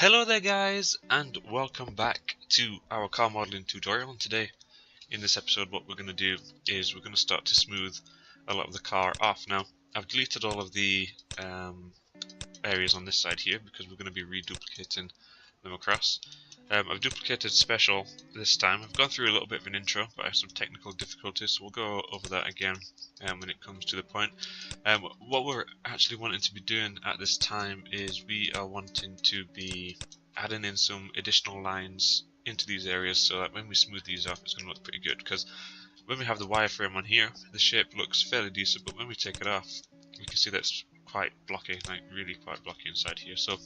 Hello there guys, and welcome back to our car modeling tutorial. And today in this episode what we're going to do is we're going to start to smooth a lot of the car off. Now I've deleted all of the areas on this side here because we're going to be reduplicating them across. I've duplicated special this time. I've gone through a little bit of an intro, but I have some technical difficulties, so we'll go over that again when it comes to the point. What we're actually wanting to be doing at this time is we are wanting to be adding in some additional lines into these areas so that when we smooth these off it's going to look pretty good, because when we have the wireframe on here the shape looks fairly decent, but when we take it off we can see that it's quite blocky, like really quite blocky inside here. So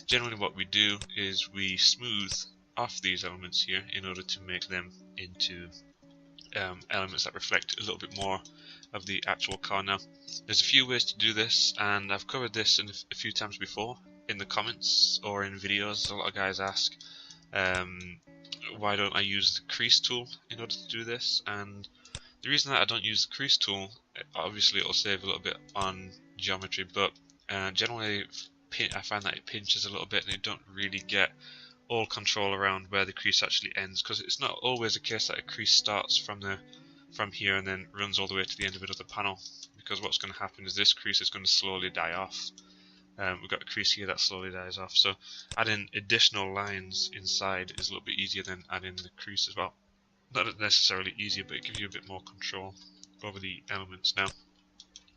generally what we do is we smooth off these elements here in order to make them into elements that reflect a little bit more of the actual car. Now there's a few ways to do this, and I've covered this in a few times before in the comments or in videos. A lot of guys ask why don't I use the crease tool in order to do this, and the reason that I don't use the crease tool, obviously it'll save a little bit on geometry, but generally I find that it pinches a little bit and you don't really get all control around where the crease actually ends, because it's not always the case that a crease starts from here and then runs all the way to the end of another panel, because what's going to happen is this crease is going to slowly die off. We've got a crease here that slowly dies off, so adding additional lines inside is a little bit easier than adding the crease as well. Not necessarily easier, but it gives you a bit more control over the elements. Now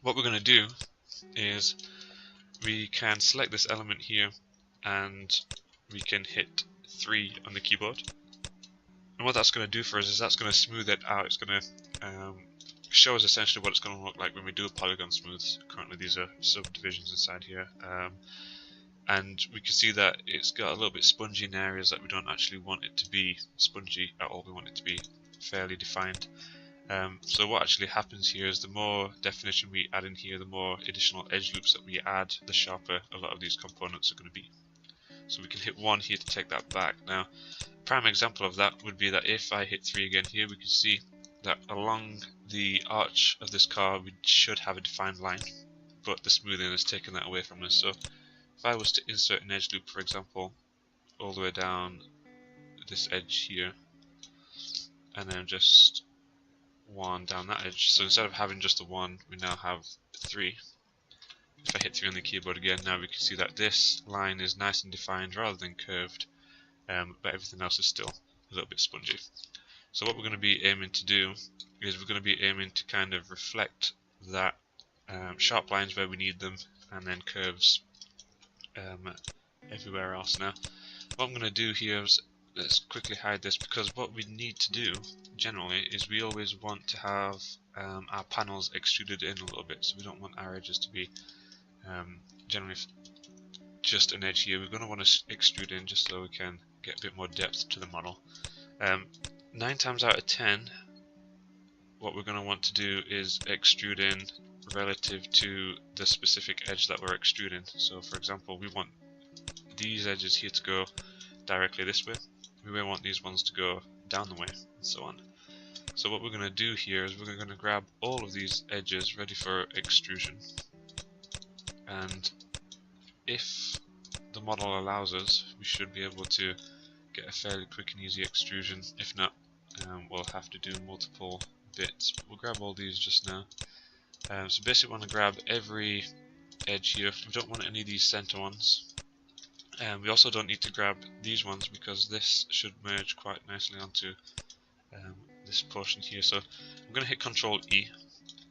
what we're going to do is we can select this element here and we can hit 3 on the keyboard, and what that's going to do for us is that's going to smooth it out. It's going to show us essentially what it's going to look like when we do a polygon smooth. Currently these are subdivisions inside here, and we can see that it's got a little bit spongy in areas that we don't actually want it to be spongy at all. We want it to be fairly defined. So what actually happens here is the more definition we add in here, the more additional edge loops that we add, the sharper a lot of these components are going to be. So we can hit 1 here to take that back. Now a prime example of that would be that if I hit 3 again here, we can see that along the arch of this car we should have a defined line, but the smoothing has taken that away from us. So if I was to insert an edge loop, for example, all the way down this edge here, and then just 1 down that edge, so instead of having just the 1 we now have 3. If I hit 3 on the keyboard again, now we can see that this line is nice and defined rather than curved, but everything else is still a little bit spongy. So what we're going to be aiming to do is we're going to be aiming to kind of reflect that sharp lines where we need them, and then curves everywhere else. Now what I'm going to do here is, let's quickly hide this, because what we need to do generally is we always want to have our panels extruded in a little bit, so we don't want our edges to be generally just an edge here. We're going to want to extrude in just so we can get a bit more depth to the model. 9 times out of 10 what we're going to want to do is extrude in relative to the specific edge that we're extruding. So for example, we want these edges here to go directly this way, we may want these ones to go down the way, and so on. So what we're going to do here is we're going to grab all of these edges ready for extrusion, and if the model allows us we should be able to get a fairly quick and easy extrusion. If not, we'll have to do multiple bits. We'll grab all these just now. So basically we want to grab every edge here. We don't want any of these center ones. We also don't need to grab these ones because this should merge quite nicely onto this portion here. So I'm going to hit Ctrl E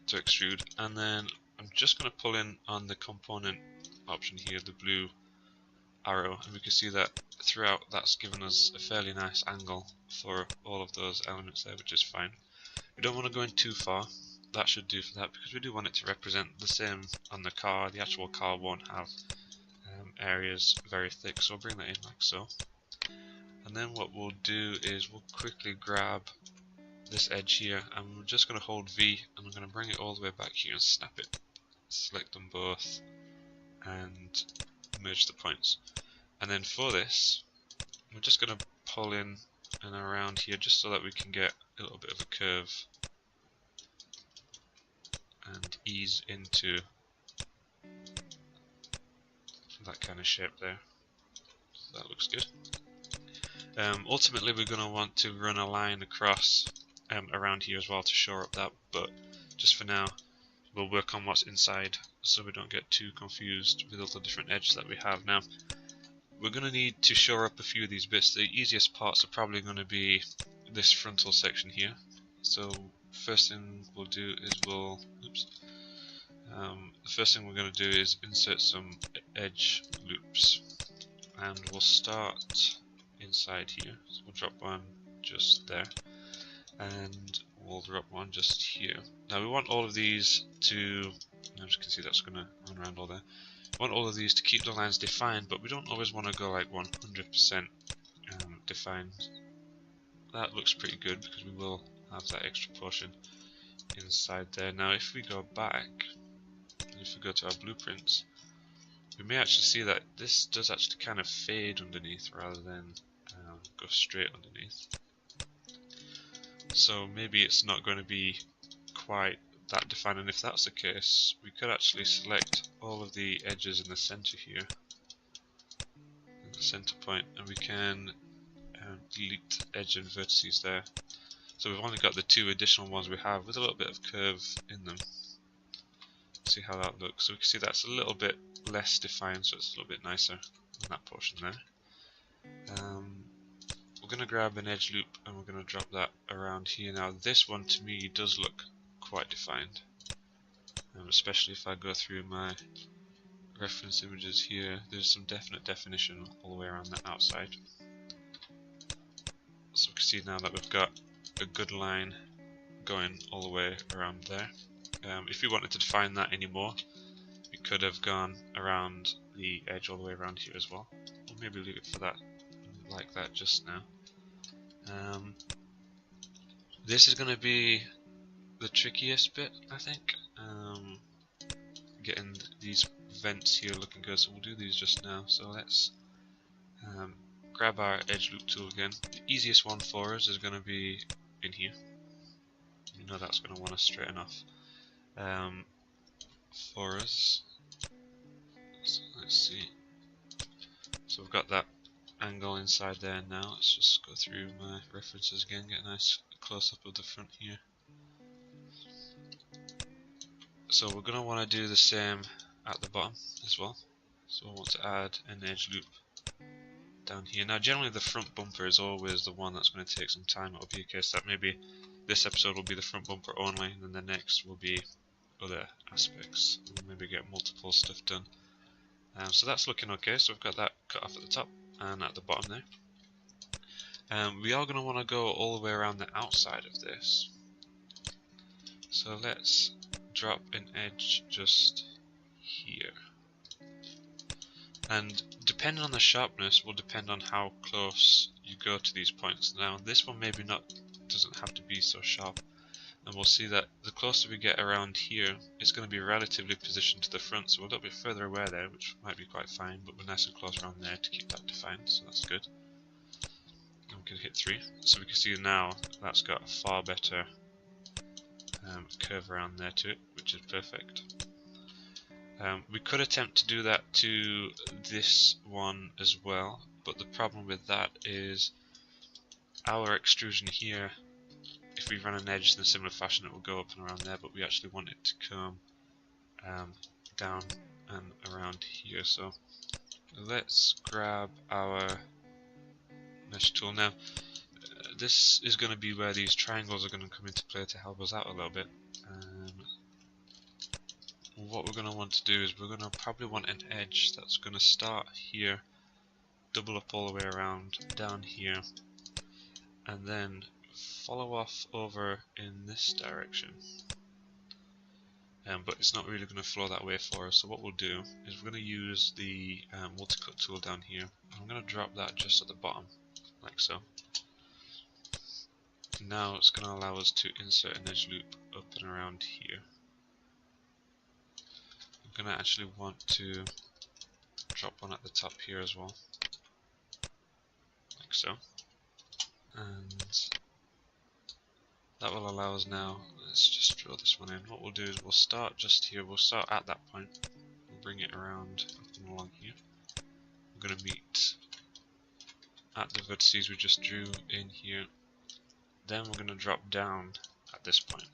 to extrude, and then I'm just going to pull in on the component option here, the blue arrow, and we can see that throughout that's given us a fairly nice angle for all of those elements there, which is fine. We don't want to go in too far. That should do for that, because we do want it to represent the same on the car. The actual car won't have areas very thick, so I'll bring that in like so. And then what we'll do is we'll quickly grab this edge here, and we're just going to hold V, and I'm going to bring it all the way back here and snap it. Select them both and merge the points. And then for this we're just going to pull in and around here just so that we can get a little bit of a curve and ease into that kind of shape there. That looks good. Ultimately we're going to want to run a line across around here as well to shore up that, but just for now we'll work on what's inside so we don't get too confused with all the different edges that we have. Now we're going to need to shore up a few of these bits. The easiest parts are probably going to be this frontal section here. So first thing we'll do is the first thing we're going to do is insert some edge loops, and we'll start inside here. So we'll drop one just there, and we'll drop one just here. Now we want all of these to, as you can see that's going to run around all there. We want all of these to keep the lines defined, but we don't always want to go like 100% defined. That looks pretty good because we will have that extra portion inside there. Now if we go back, if we go to our blueprints, we may actually see that this does actually kind of fade underneath rather than go straight underneath. So maybe it's not going to be quite that defined, and if that's the case we could actually select all of the edges in the center here, in the center point, and we can delete edge and vertices there. So we've only got the two additional ones we have with a little bit of curve in them. See how that looks. So we can see that's a little bit less defined, so it's a little bit nicer on that portion there. We're going to grab an edge loop and we're going to drop that around here. Now this one to me does look quite defined, especially if I go through my reference images here. There's some definite definition all the way around the outside. So we can see now that we've got a good line going all the way around there. If we wanted to define that anymore, we could have gone around the edge all the way around here as well. Or maybe leave it for that, like that just now. This is going to be the trickiest bit, I think. Getting these vents here looking good, so we'll do these just now. So let's grab our edge loop tool again. The easiest one for us is going to be in here. You know that's going to want to straighten off for us. So let's see. So we've got that angle inside there now. Let's just go through my references again, get a nice close up of the front here. So we're going to want to do the same at the bottom as well. So I want to add an edge loop down here. Now generally the front bumper is always the one that's going to take some time. It'll be a case that maybe this episode will be the front bumper only, and then the next will be other aspects. We'll maybe get multiple stuff done. So that's looking okay, so we've got that cut off at the top and at the bottom there. We are going to want to go all the way around the outside of this. So let's drop an edge just here. And depending on the sharpness will depend on how close you go to these points. Now this one maybe doesn't have to be so sharp, and we'll see that the closer we get around here, it's going to be relatively positioned to the front, so we're a little bit further away there, which might be quite fine, but we're nice and close around there to keep that defined, so that's good. And we can hit 3, so we can see now that's got a far better curve around there to it, which is perfect. We could attempt to do that to this one as well, but the problem with that is our extrusion here, if we run an edge in a similar fashion, it will go up and around there, but we actually want it to come down and around here. So let's grab our mesh tool. Now this is going to be where these triangles are going to come into play to help us out a little bit. What we're going to want to do is we're going to probably want an edge that's going to start here, double up all the way around down here, and then follow off over in this direction. But it's not really going to flow that way for us, so what we'll do is we're going to use the multi-cut tool down here. I'm going to drop that just at the bottom, like so. Now it's going to allow us to insert an edge loop up and around here. I'm going to actually want to drop one at the top here as well, like so. And that will allow us now, let's just drill this one in. What we'll do is we'll start just here, we'll start at that point, we'll bring it around up and along here. We're going to meet the vertices we just drew in here. Then we're going to drop down at this point.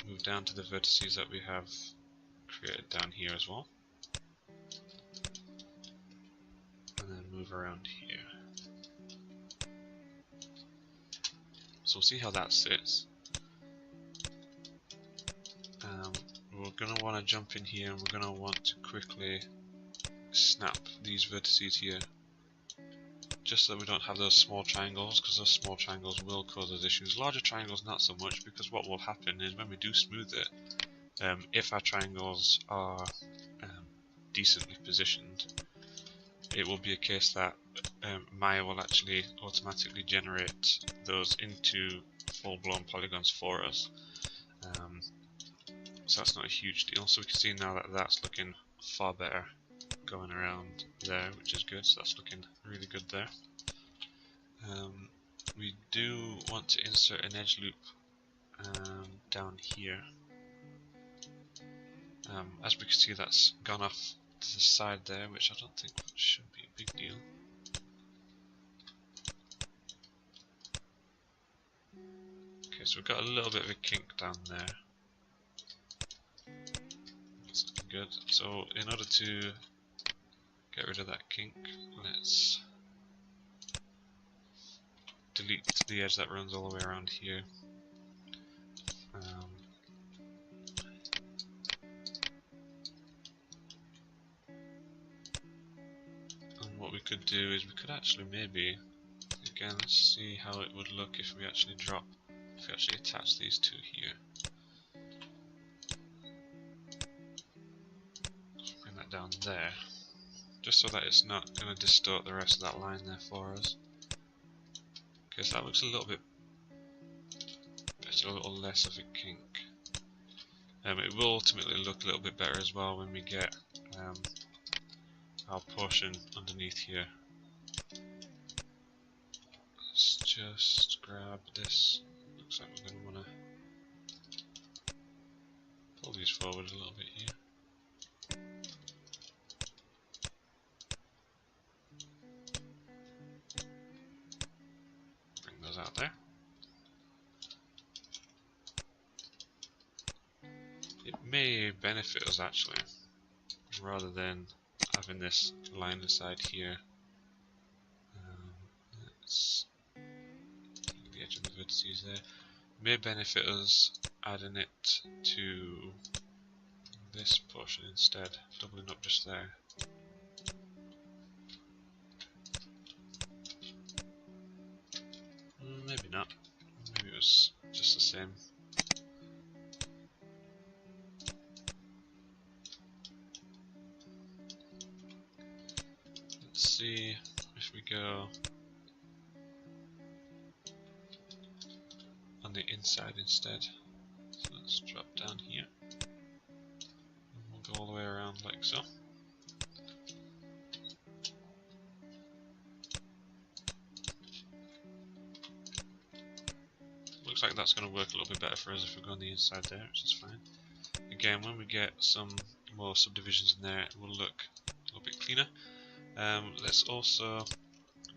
Move down to the vertices that we have created down here as well. And then move around here. So we'll see how that sits. We're going to want to jump in here and we're going to want to quickly snap these vertices here, just so that we don't have those small triangles, because those small triangles will cause us issues. Larger triangles not so much, because what will happen is when we do smooth it, if our triangles are decently positioned, it will be a case that Maya will actually automatically generate those into full-blown polygons for us. So that's not a huge deal. So we can see now that that's looking far better going around there, which is good. So that's looking really good there. We do want to insert an edge loop down here. As we can see, that's gone off to the side there, which I don't think should be a big deal. Okay, so we've got a little bit of a kink down there. That's looking good. So in order to get rid of that kink, let's delete the edge that runs all the way around here. And what we could do is we could actually maybe, again, let's see how it would look if we actually attach these two here. Bring that down there, just so that it's not going to distort the rest of that line there for us. Okay, so that looks a little bit better, a little less of a kink. It will ultimately look a little bit better as well when we get our portion underneath here. Let's just grab this. Looks like we're going to want to pull these forward a little bit here. Bring those out there. It may benefit us actually, rather than having this line aside here. Let's take the edge of the vertices there. It may benefit us adding it to this portion instead, doubling up just there. Maybe not. Maybe it was just the same. Let's see if we go on the inside instead. So let's drop down here. And we'll go all the way around like so. Looks like that's going to work a little bit better for us if we go on the inside there, which is fine. Again, when we get some more subdivisions in there, it will look a little bit cleaner. Let's also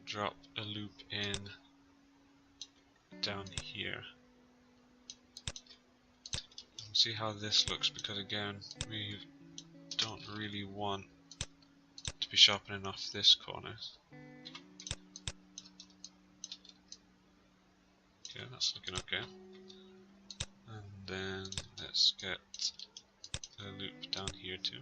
drop a loop in down here. See how this looks, because again, we don't really want to be sharpening off this corner. Okay, that's looking okay. And then let's get a loop down here too.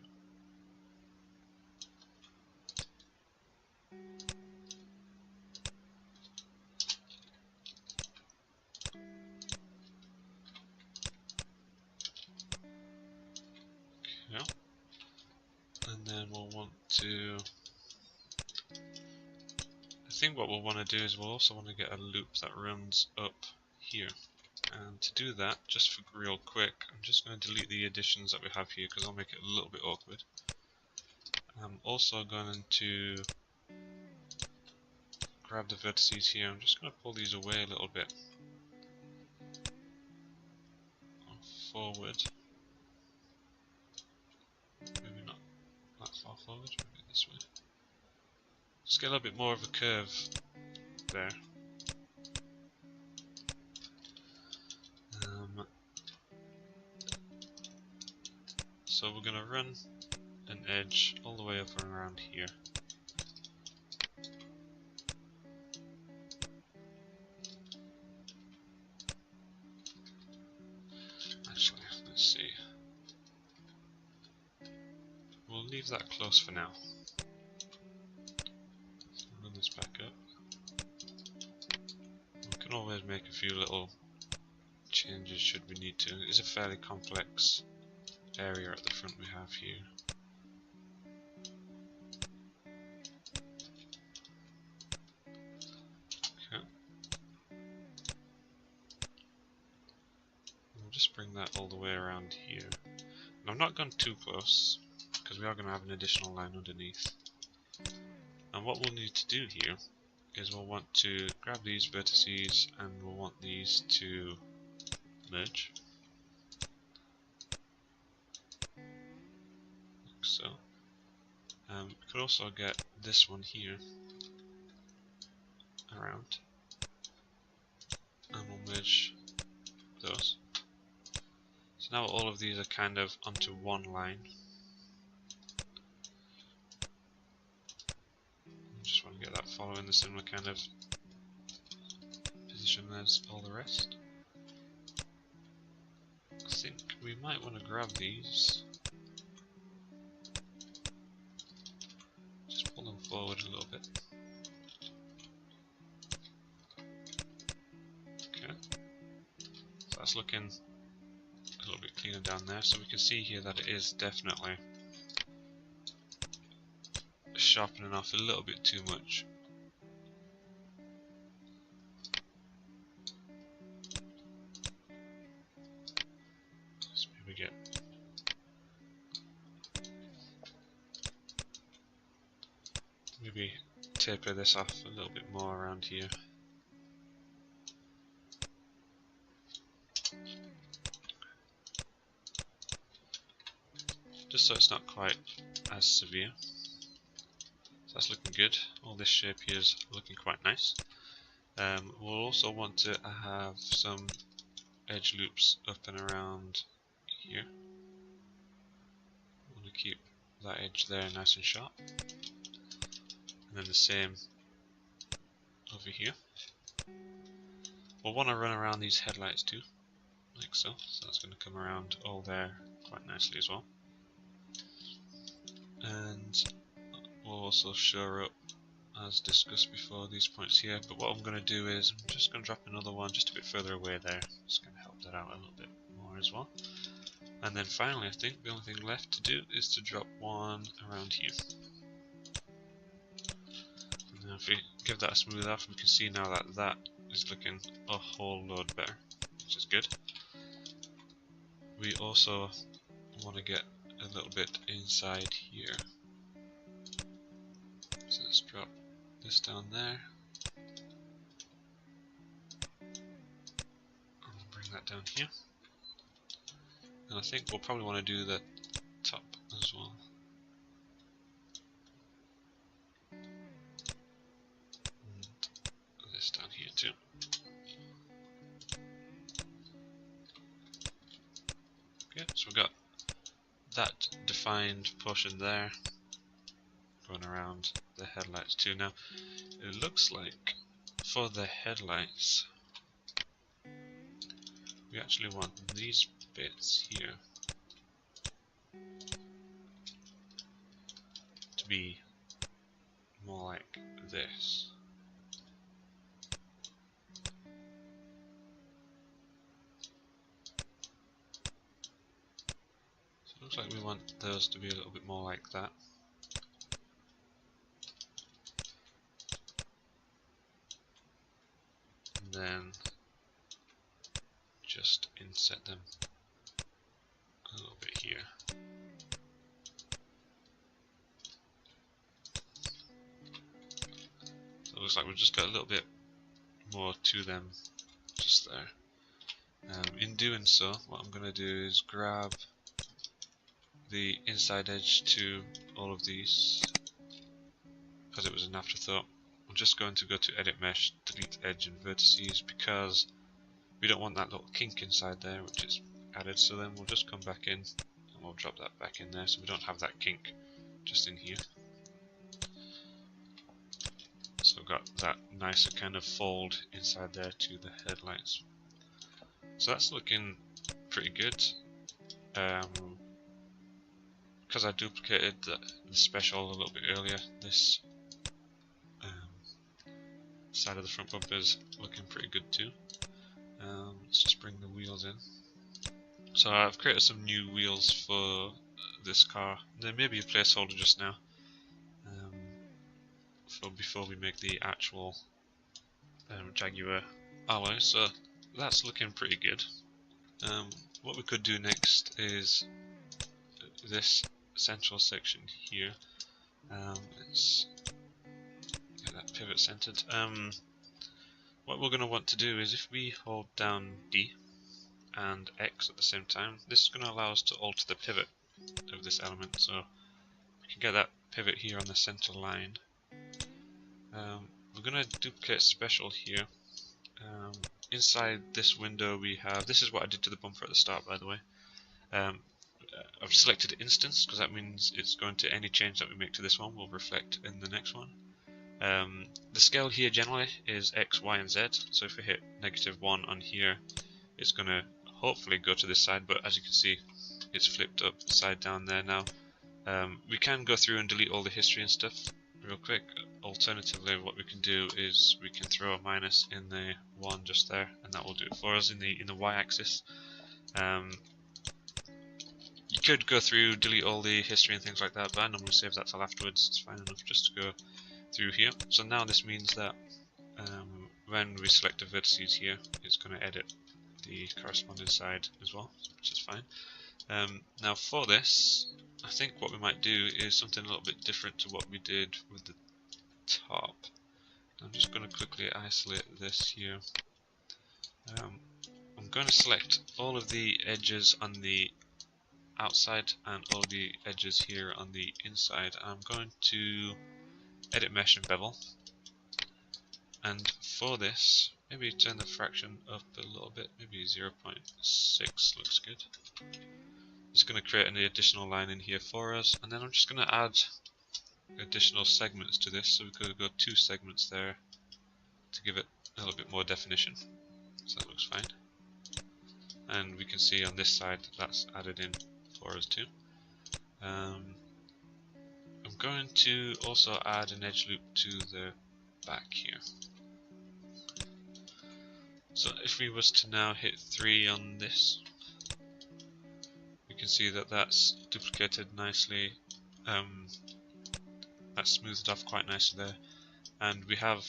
Okay. And then we'll want to, I think what we'll want to do is we'll also want to get a loop that runs up here. And to do that, just for real quick, I'm just going to delete the additions that we have here because I'll make it a little bit awkward. I'm also going to grab the vertices here. I'm just going to pull these away a little bit. Forward. Maybe not that far forward, maybe this way. Let's get a little bit more of a curve there. So we're going to run an edge all the way up and around here. Actually, let's see. We'll leave that close for now. So run this back up. We can always make a few little changes should we need to. It is a fairly complex area at the front we have here. Okay. We'll just bring that all the way around here. And I've not gone too close because we are going to have an additional line underneath. And what we'll need to do here is we'll want to grab these vertices and we'll want these to merge. Like so. We could also get this one here around and we'll merge those. So now all of these are kind of onto one line. Just want to get that following the similar kind of position as all the rest. I think we might want to grab these, just pull them forward a little bit. Okay, so that's looking a little bit cleaner down there, so we can see here that it is definitely sharpening off a little bit too much. Let's maybe taper this off a little bit more around here. Just so it's not quite as severe. So that's looking good. All this shape here is looking quite nice. We'll also want to have some edge loops up and around here. We want to keep that edge there nice and sharp. And then the same over here. We'll want to run around these headlights too, like so. So that's going to come around all there quite nicely as well. And we'll also shore up, as discussed before, these points here. But what I'm going to do is I'm just going to drop another one just a bit further away there. Just going to help that out a little bit more as well. And then finally, I think the only thing left to do is to drop one around here. And then if we give that a smooth off, we can see now that that is looking a whole load better, which is good. We also want to get a little bit inside here. So let's drop this down there. And bring that down here. And I think we'll probably want to do the top as well. And this down here too. Okay, so we've got that defined portion there going around the headlights too. Now it looks like for the headlights we actually want these bits here to be more like this. So it looks like we want those to be a little bit more like that. And then just inset them a little bit here. So it looks like we've just got a little bit more to them just there. In doing so, what I'm going to do is grab the inside edge to all of these because it was an afterthought, I'm just going to go to Edit Mesh, delete Edge and Vertices, because we don't want that little kink inside there which is added. So then we'll just come back in and we'll drop that back in there so we don't have that kink just in here. So we've got that nicer kind of fold inside there to the headlights. So that's looking pretty good. Because I duplicated the special a little bit earlier, this side of the front bumper is looking pretty good too. Let's just bring the wheels in. So I've created some new wheels for this car. There may be a placeholder just now for before we make the actual Jaguar alloy. So that's looking pretty good. What we could do next is this central section here. Let's get that pivot centered. What we're going to want to do is, if we hold down D and X at the same time, this is going to allow us to alter the pivot of this element. So we can get that pivot here on the center line. We're going to duplicate special here. Inside this window we have, this is what I did to the bumper at the start, by the way. I've selected instance because that means it's going to, any change that we make to this one will reflect in the next one. The scale here generally is X, Y and Z, so if we hit -1 on here, it's going to hopefully go to this side, but as you can see it's flipped upside down there now. We can go through and delete all the history and stuff real quick. Alternatively, what we can do is we can throw a minus in the 1 just there, and that will do it for us in the Y axis. You could go through, delete all the history and things like that, but I normally save that till afterwards. It's fine enough just to go through here. So now this means that when we select the vertices here, it's going to edit the corresponding side as well, which is fine. Now for this, I think what we might do is something a little bit different to what we did with the top. I'm just going to quickly isolate this here. I'm going to select all of the edges on the outside and all the edges here on the inside. I'm going to edit mesh and bevel, and for this maybe turn the fraction up a little bit, maybe 0.6 looks good. It's going to create an additional line in here for us, and then I'm just going to add additional segments to this, so we could go 2 segments there to give it a little bit more definition. So that looks fine, and we can see on this side that's added in for us too. I'm going to also add an edge loop to the back here. So if we was to now hit 3 on this, we can see that that's duplicated nicely. That's smoothed off quite nicely there, and we have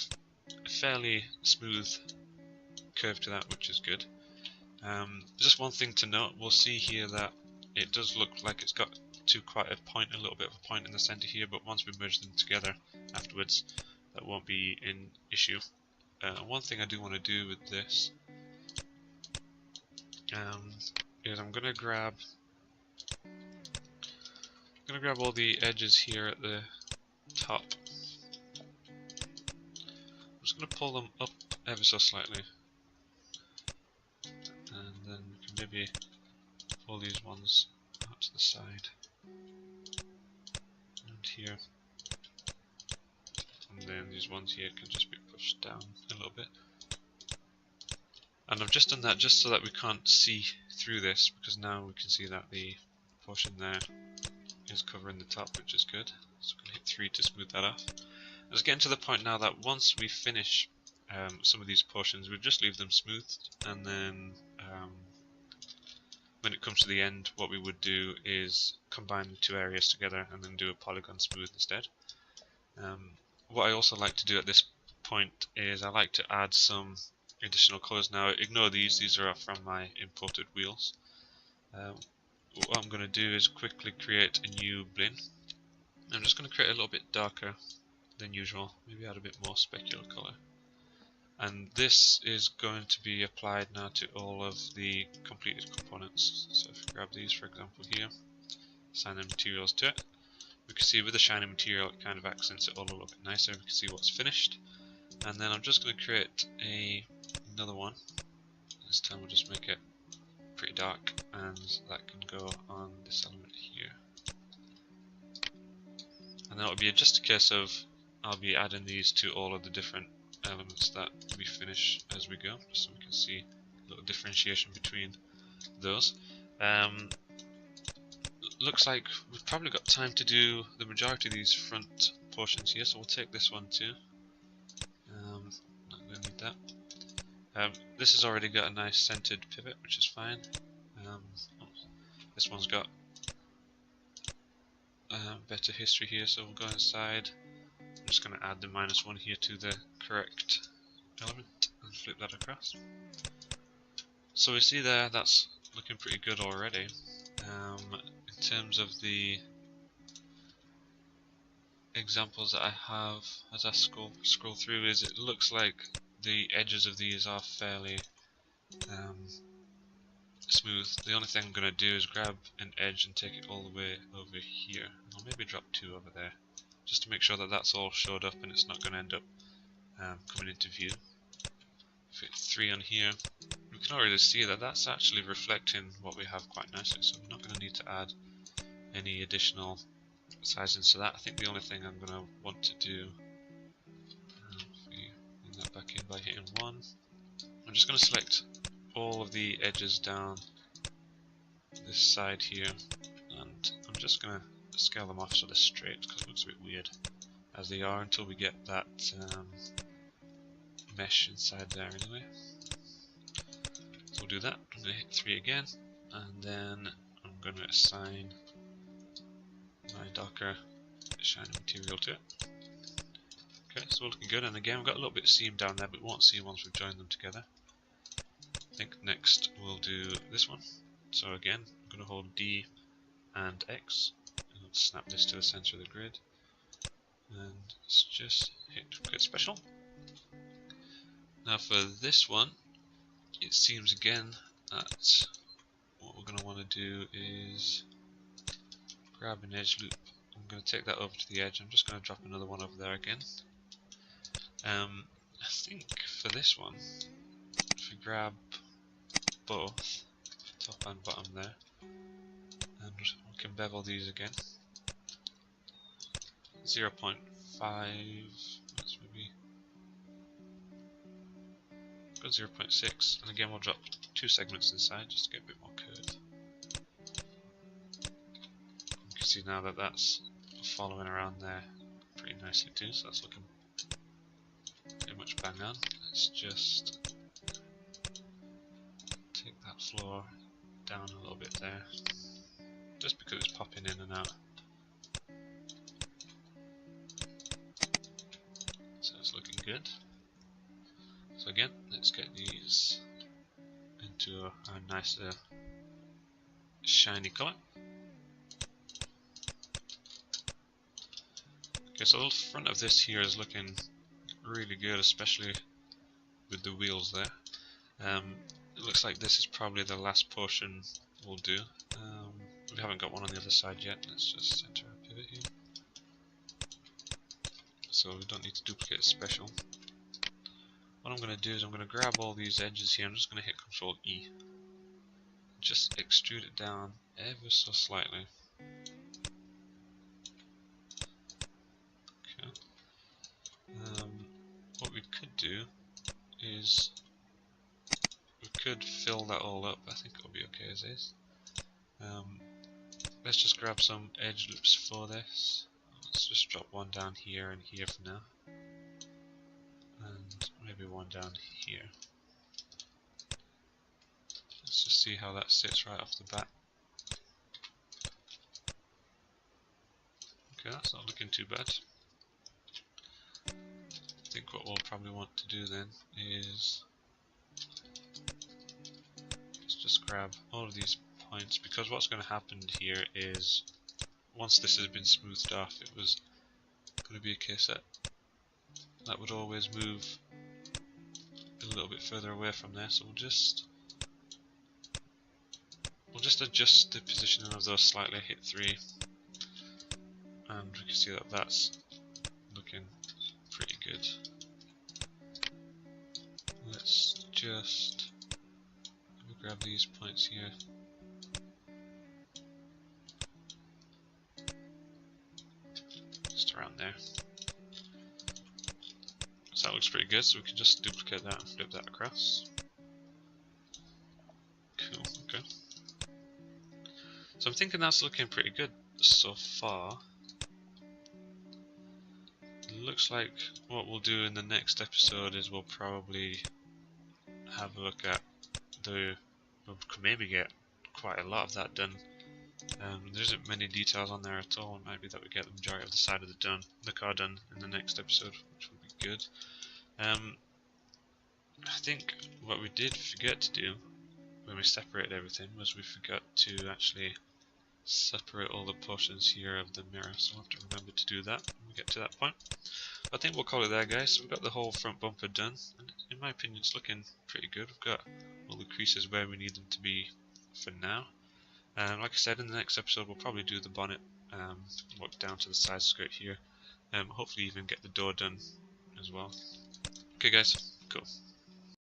a fairly smooth curve to that, which is good. Just one thing to note, we'll see here that it does look like it's got to quite a point, a little bit of a point in the center here, but once we merge them together afterwards, that won't be an issue. One thing I do want to do with this is I'm gonna grab all the edges here at the top. I'm just gonna pull them up ever so slightly, and then we can maybe pull these ones out to the side and here, and then these ones here can just be pushed down a little bit. And I've just done that just so that we can't see through this, because now we can see that the portion there is covering the top, which is good. So we can hit 3 to smooth that off. It's getting to the point now that once we finish some of these portions, we just leave them smooth, and then when it comes to the end, what we would do is combine the 2 areas together and then do a polygon smooth instead. What I also like to do at this point is I like to add some additional colors. Now ignore these are from my imported wheels. What I'm going to do is quickly create a new blin. I'm just going to create a little bit darker than usual, maybe add a bit more specular color. And this is going to be applied now to all of the completed components. So if we grab these, for example, here, assign the materials to it, We can see with the shiny material it kind of accents it all a little bit nicer. We can see what's finished. And then I'm just going to create another one. This time we'll just make it pretty dark, and that can go on this element here. And then it'll be just a case of I'll be adding these to all of the different elements that we finish as we go, just so we can see a little differentiation between those. Looks like we've probably got time to do the majority of these front portions here, so we'll take this one too. Not going to need that. This has already got a nice centered pivot, which is fine. This one's got better history here, so we'll go inside. I'm just going to add the -1 here to the correct element and flip that across. So we see there that's looking pretty good already. In terms of the examples that I have as I scroll through, is it looks like the edges of these are fairly smooth. The only thing I'm going to do is grab an edge and take it all the way over here. I'll maybe drop 2 over there, just to make sure that that's all showed up and it's not going to end up coming into view. Fit 3 on here. We can already see that that's actually reflecting what we have quite nicely, so we're not going to need to add any additional sizing to that. I think the only thing I'm going to want to do, bring that back in by hitting 1. I'm just going to select all of the edges down this side here, and I'm just going to scale them off so they're straight, because it looks a bit weird as they are until we get that mesh inside there anyway. So we'll do that. I'm going to hit 3 again, and then I'm going to assign my darker shiny material to it. Okay, so we're looking good, and again we've got a little bit of seam down there, but we won't see once we've joined them together. I think next we'll do this one. So again, I'm going to hold D and X, and let's snap this to the center of the grid, and let's just hit Create Special. Now for this one, it seems again that what we're going to want to do is grab an edge loop. I'm going to take that over to the edge. I'm just going to drop another one over there again. I think for this one, if we grab both, top and bottom there, and we can bevel these again. 0.5, let's maybe go 0.6, and again we'll drop 2 segments inside just to get a bit more curve. You can see now that that's following around there pretty nicely too, so that's looking pretty much bang on. Let's just take that floor down a little bit there, just because it's popping in and out. So it's looking good. So again, let's get these into a nicer shiny colour. Okay, so the front of this here is looking really good, especially with the wheels there. It looks like this is probably the last portion we'll do. We haven't got one on the other side yet. Let's just center our pivot here, so we don't need to duplicate it special. What I'm going to do is I'm going to grab all these edges here. I'm just going to hit Ctrl E, just extrude it down ever so slightly. Okay. What we could do is we could fill that all up. I think it'll be okay as is. Let's just grab some edge loops for this. Let's just drop one down here and here for now, and maybe one down here. Let's just see how that sits right off the bat. Okay, that's not looking too bad. I think what we'll probably want to do then is let's just grab all of these points, because what's going to happen here is once this has been smoothed off, it was going to be a case that would always move a little bit further away from there. So we'll just adjust the positioning of those slightly, hit 3, and we can see that that's looking pretty good. Let's just grab these points here. Just around there. So that looks pretty good, so we can just duplicate that and flip that across. Cool, okay. So I'm thinking that's looking pretty good so far. Looks like what we'll do in the next episode is we'll probably have a look at we could maybe get quite a lot of that done. There isn't many details on there at all. It might be that we get the majority of the side of the car done in the next episode, which will be good. I think what we did forget to do when we separated everything was we forgot to actually separate all the portions here of the mirror, so we'll have to remember to do that when we get to that point. I think we'll call it there, guys. So we've got the whole front bumper done, and in my opinion it's looking pretty good. We've got all the creases where we need them to be for now. Like I said, in the next episode we'll probably do the bonnet, work down to the side skirt here, hopefully even get the door done as well. Okay guys, cool.